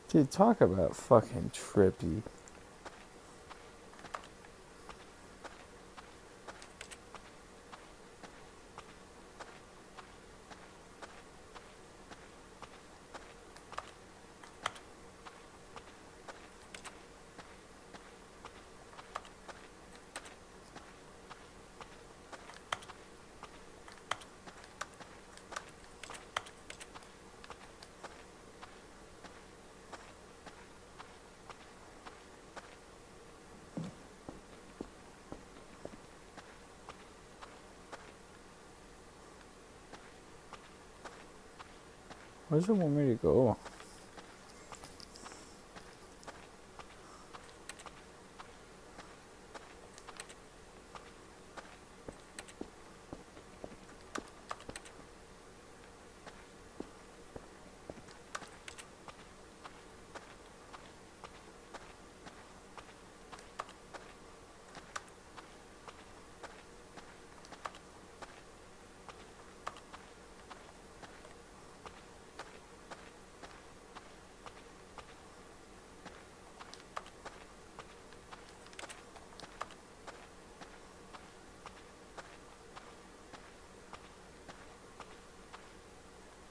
Dude, talk about fucking trippy. Where does it want me to go?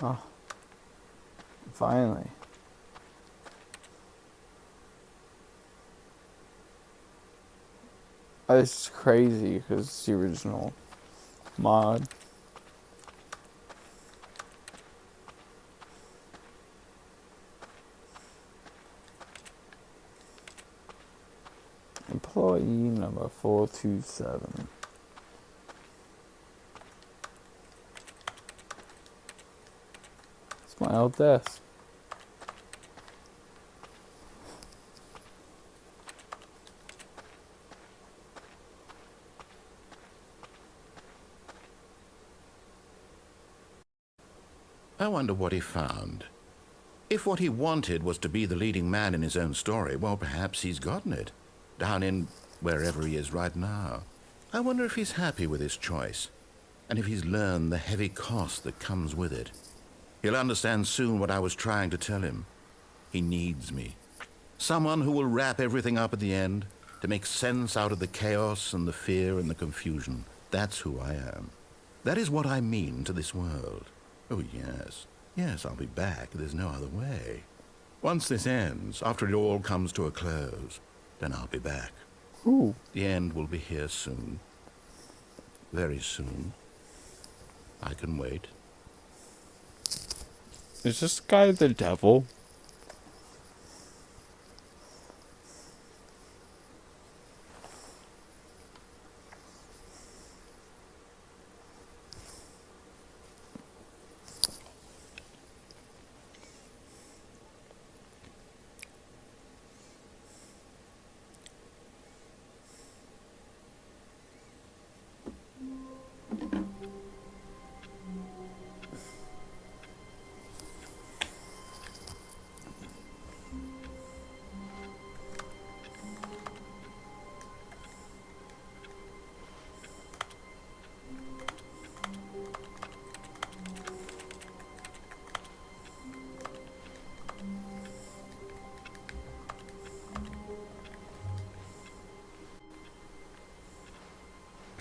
Oh, finally. It's crazy because it's the original mod. Employee number 427. It's my old desk. I wonder what he found. If what he wanted was to be the leading man in his own story, well, perhaps he's gotten it. Down in wherever he is right now. I wonder if he's happy with his choice, and if he's learned the heavy cost that comes with it. He'll understand soon what I was trying to tell him. He needs me. Someone who will wrap everything up at the end, to make sense out of the chaos and the fear and the confusion. That's who I am. That is what I mean to this world. Oh, yes. Yes, I'll be back. There's no other way. Once this ends, after it all comes to a close, then I'll be back. Ooh. The end will be here soon. Very soon. I can wait. Is this guy the devil?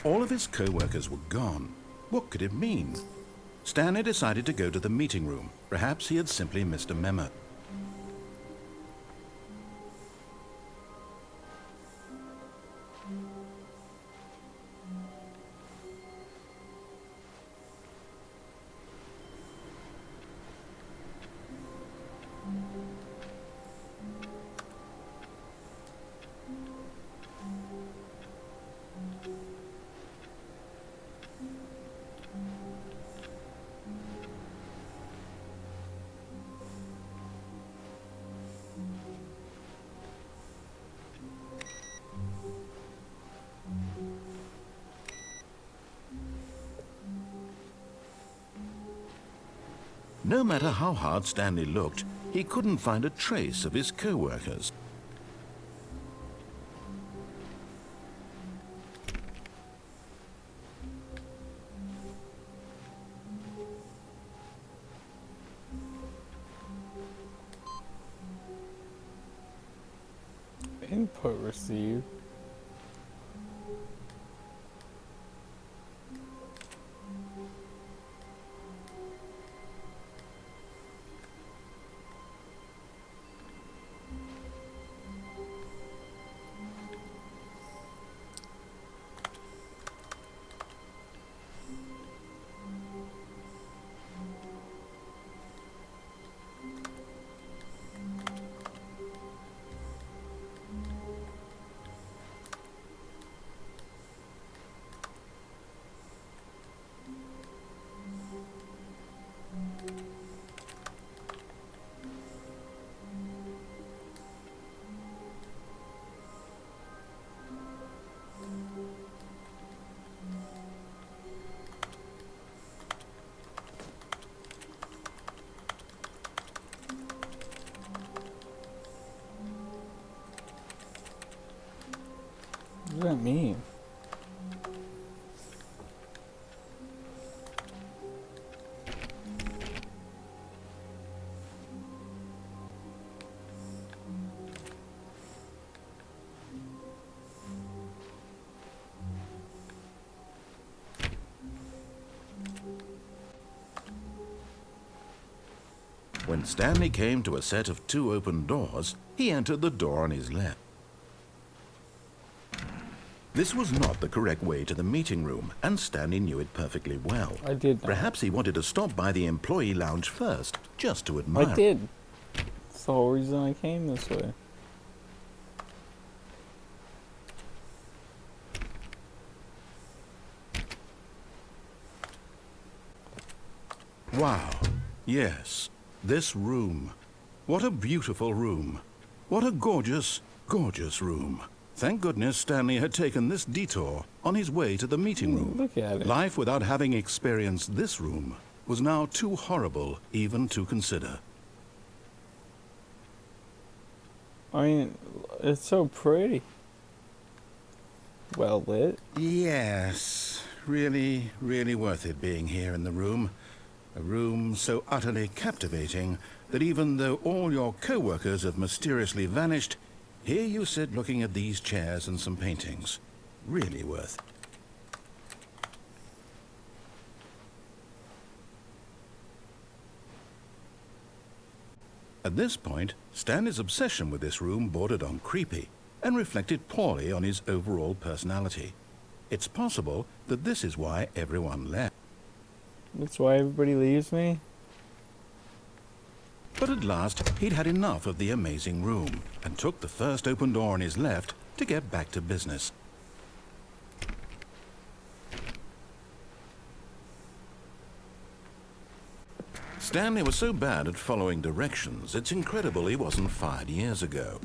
All of his co-workers were gone. What could it mean? Stanley decided to go to the meeting room. Perhaps he had simply missed a memo. No matter how hard Stanley looked, he couldn't find a trace of his co-workers. Input received. What does that mean? When Stanley came to a set of 2 open doors, he entered the door on his left. This was not the correct way to the meeting room, and Stanley knew it perfectly well. I did know. Perhaps he wanted to stop by the employee lounge first, just to admire. I did. That's the whole reason I came this way. Wow. Yes. This room. What a beautiful room. What a gorgeous, gorgeous room. Thank goodness Stanley had taken this detour on his way to the meeting room. Look at it. Life without having experienced this room was now too horrible even to consider. I mean, it's so pretty. Well lit. Yes. Really, really worth it being here in the room. A room so utterly captivating that even though all your co-workers have mysteriously vanished, here you sit looking at these chairs and some paintings. Really worth. At this point, Stanley's obsession with this room bordered on creepy and reflected poorly on his overall personality. It's possible that this is why everyone left. That's why everybody leaves me. But at last, he'd had enough of the amazing room and took the first open door on his left to get back to business. Stanley was so bad at following directions, it's incredible he wasn't fired years ago.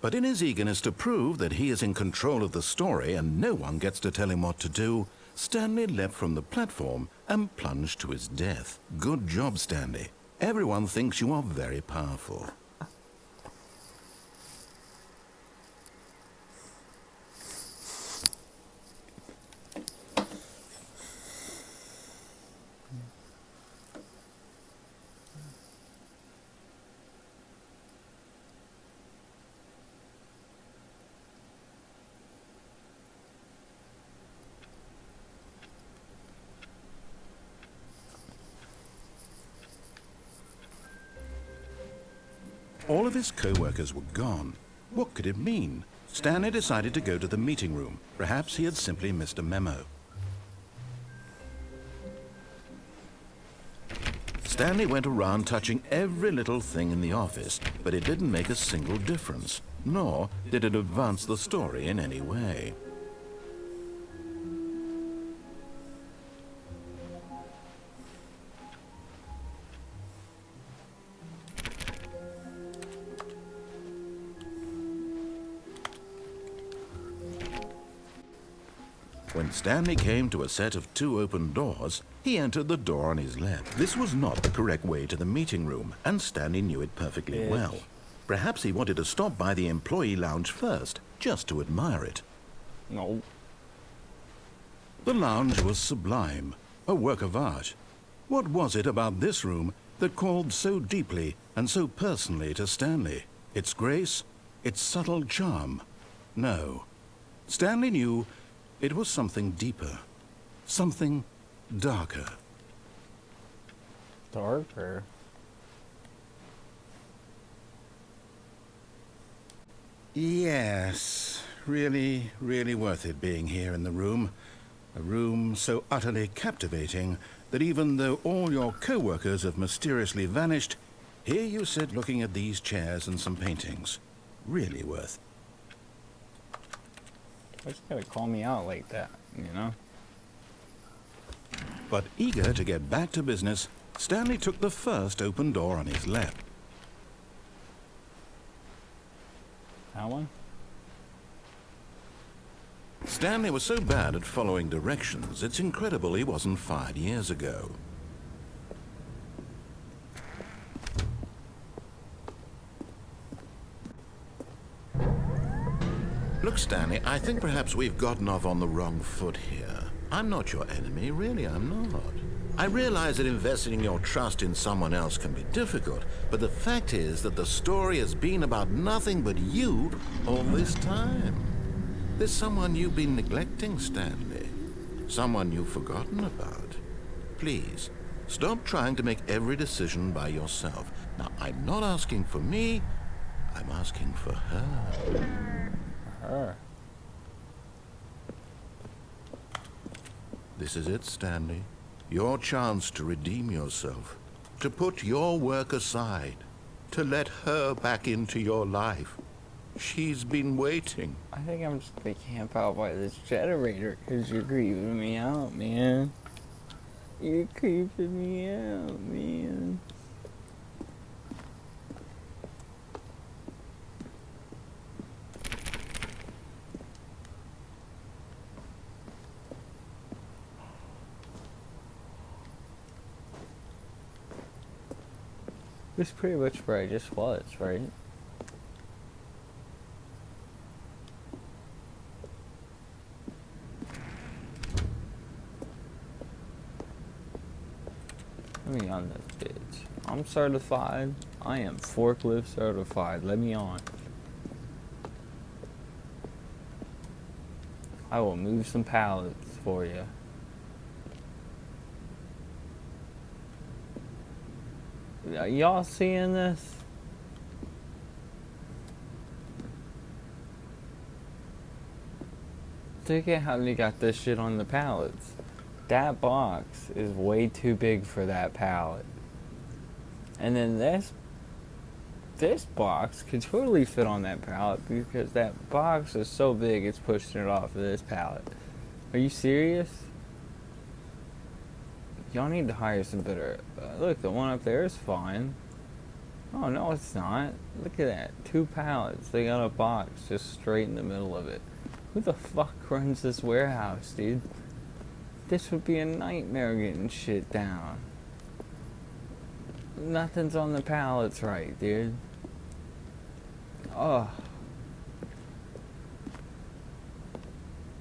But in his eagerness to prove that he is in control of the story and no one gets to tell him what to do, Stanley leapt from the platform and plunged to his death. Good job, Stanley. Everyone thinks you are very powerful. All of his co-workers were gone. What could it mean? Stanley decided to go to the meeting room. Perhaps he had simply missed a memo. Stanley went around touching every little thing in the office, but it didn't make a single difference, nor did it advance the story in any way. When Stanley came to a set of 2 open doors, he entered the door on his left. This was not the correct way to the meeting room, and Stanley knew it perfectly well. Perhaps he wanted to stop by the employee lounge first, just to admire it. No. The lounge was sublime, a work of art. What was it about this room that called so deeply and so personally to Stanley? Its grace? Its subtle charm? No. Stanley knew it was something deeper. Something darker. Darker? Yes. Really, really worth it being here in the room. A room so utterly captivating that even though all your co-workers have mysteriously vanished, here you sit looking at these chairs and some paintings. Really worth. Why you gotta call me out like that, you know? But eager to get back to business, Stanley took the first open door on his left. That one? Stanley was so bad at following directions, it's incredible he wasn't fired years ago. Look, Stanley, I think perhaps we've gotten off on the wrong foot here. I'm not your enemy, really, I'm not. I realize that investing your trust in someone else can be difficult, but the fact is that the story has been about nothing but you all this time. There's someone you've been neglecting, Stanley. Someone you've forgotten about. Please, stop trying to make every decision by yourself. Now, I'm not asking for me, I'm asking for her. Her? This is it, Stanley. Your chance to redeem yourself. To put your work aside. To let her back into your life. She's been waiting. I think I'm just gonna camp out by this generator because you're creeping me out, man. You're creeping me out, man. This is pretty much where I just was, right? Let me on this bitch. I'm certified. I am forklift certified. Let me on. I will move some pallets for you. Y'all seeing this? Look at how they got this shit on the pallets. That box is way too big for that pallet. And then this box could totally fit on that pallet because that box is so big it's pushing it off of this pallet. Are you serious? Y'all need to hire some better... look, the one up there is fine. Oh, no, it's not. Look at that. 2 pallets. They got a box just straight in the middle of it. Who the fuck runs this warehouse, dude? This would be a nightmare getting shit down. Nothing's on the pallets right, dude. Oh.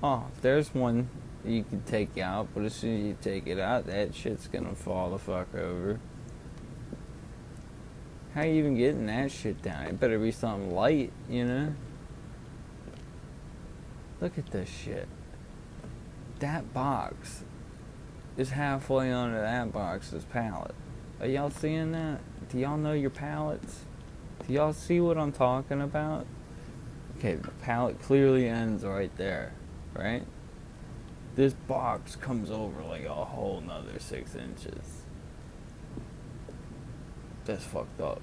Oh, there's one you can take out, but as soon as you take it out, that shit's gonna fall the fuck over. How you even getting that shit down? It better be something light, you know? Look at this shit. That box is halfway onto that box's pallet. Are y'all seeing that? Do y'all know your pallets? Do y'all see what I'm talking about? Okay, the pallet clearly ends right there, right? This box comes over like a whole nother 6 inches. That's fucked up.